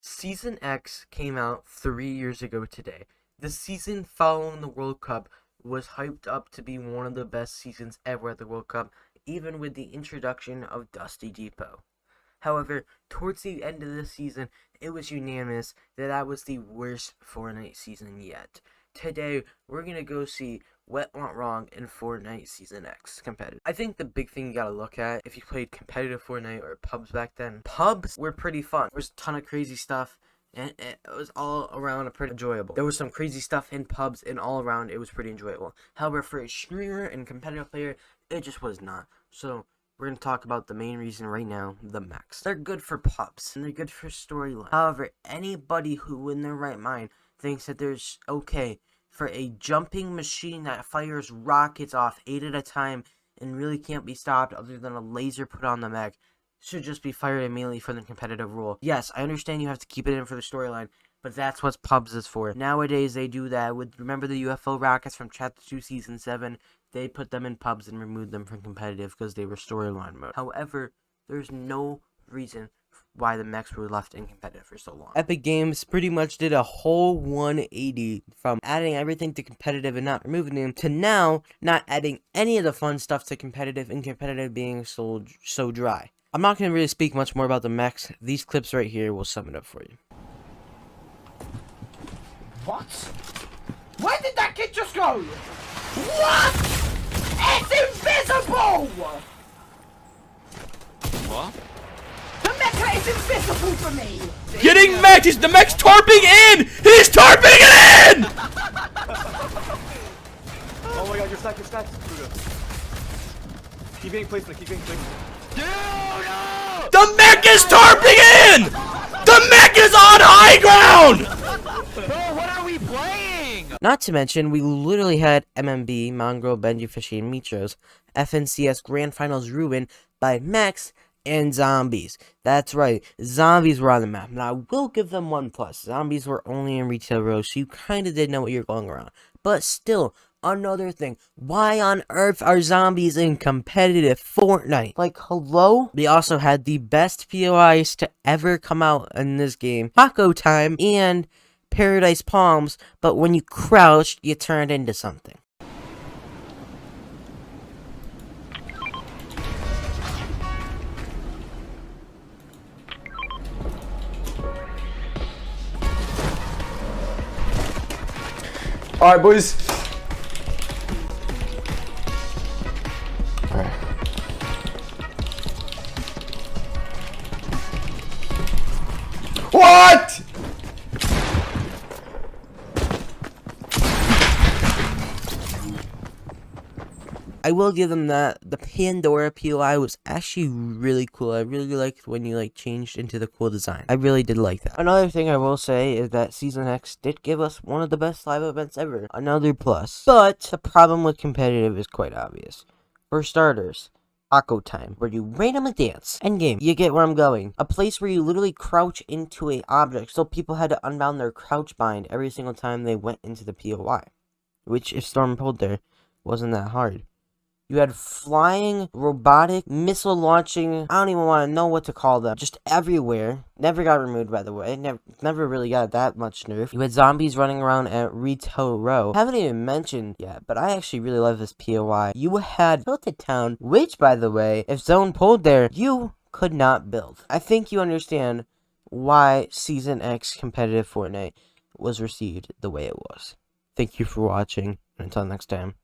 Season X came out 3 years ago today. The season following the World Cup was hyped up to be one of the best seasons ever at the World Cup, even with the introduction of Dusty Depot. However, towards the end of the season, it was unanimous that that was the worst Fortnite season yet. Today, we're going to go see what went wrong in Fortnite Season X competitive. I think the big thing you gotta look at, if you played competitive Fortnite or pubs back then, pubs were pretty fun. There was a ton of crazy stuff, and it was all around pretty enjoyable. There was some crazy stuff in pubs, and all around it was pretty enjoyable. However, for a streamer and competitive player, it just was not. So, we're going to talk about the main reason right now, the mechs. They're good for pubs, and they're good for storyline. However, anybody who in their right mind thinks that there's okay for a jumping machine that fires rockets off 8 at a time and really can't be stopped other than a laser put on the mech should just be fired immediately for the competitive rule. Yes, I understand you have to keep it in for the storyline, but that's what pubs is for. Nowadays, they do that with, remember the UFO rockets from Chapter 2 Season 7? They put them in pubs and removed them from competitive because they were storyline mode. However, there's no reason why the mechs were left in competitive for so long. Epic Games pretty much did a whole 180 from adding everything to competitive and not removing them to now not adding any of the fun stuff to competitive and competitive being so dry. I'm not going to really speak much more about the mechs. These clips right here will sum it up for you. What? Where did that kid just go? What? It's invisible! What? The mecha is invisible for me! Getting mechs! The mech's tarping in! He's tarping it in! Oh my god, you're stacked, Keep getting placement, Dude, no! The mech is tarping in! The mech is on high ground! Bro, what are we playing? Not to mention, we literally had MMB, Mongrel, Benji Fishy, and Mitros, FNCS Grand Finals ruined by mechs and zombies. That's right, zombies were on the map. Now, I will give them 1+. Zombies were only in retail rows, so you kind of did know what you're going around. But still, another thing, why on earth are zombies in competitive Fortnite? Like, hello? We also had the best POIs to ever come out in this game, Taco Time and Paradise Palms, but when you crouched, you turned into something. Alright, boys. Alright. What? I will give them that. The Pandora POI was actually really cool. I really liked when you changed into the cool design. I really did like that. Another thing I will say is that Season X did give us one of the best live events ever. Another plus. But the problem with competitive is quite obvious. For starters, Taco Time, where you randomly dance. Endgame, you get where I'm going. A place where you literally crouch into a object, so people had to unbound their crouch bind every single time they went into the POI. Which, if Storm pulled there, wasn't that hard. You had flying, robotic, missile launching, I don't even want to know what to call them, just everywhere. Never got removed, by the way. Never really got that much nerf. You had zombies running around at Retail Row. Haven't even mentioned yet, but I actually really love this POI. You had Tilted Town, which, by the way, if Zone pulled there, you could not build. I think you understand why Season X competitive Fortnite was received the way it was. Thank you for watching, and until next time.